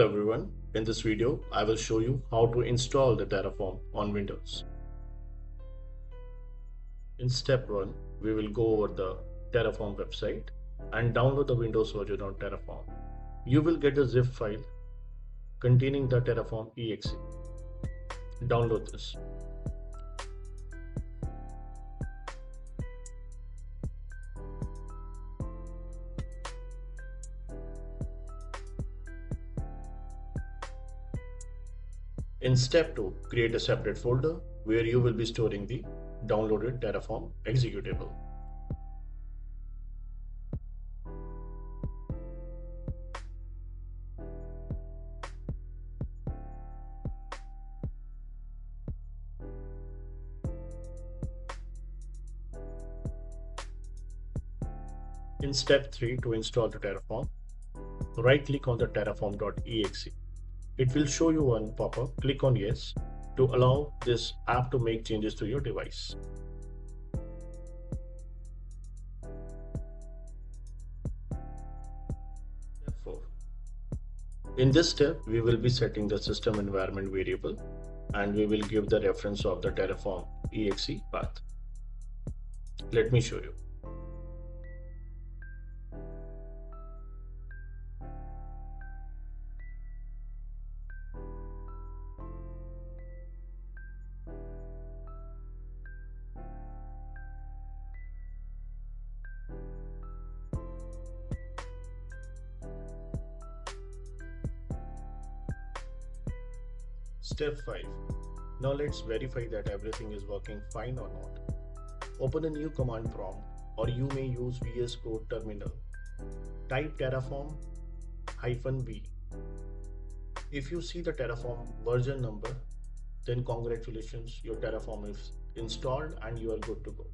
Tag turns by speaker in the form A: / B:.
A: Hello everyone, in this video I will show you how to install the Terraform on Windows. In step 1, we will go over the Terraform website and download the Windows version of Terraform. You will get a zip file containing the terraform.exe. Download this. In step 2, create a separate folder where you will be storing the downloaded Terraform executable. In step 3, to install the Terraform, right-click on the terraform.exe. It will show you one pop-up. Click on Yes to allow this app to make changes to your device. Step 4. In this step, we will be setting the system environment variable and we will give the reference of the Terraform exe path. Let me show you. Step 5. Now let's verify that everything is working fine or not. Open a new command prompt or you may use VS Code terminal. Type terraform -v. If you see the Terraform version number, then congratulations, your Terraform is installed and you are good to go.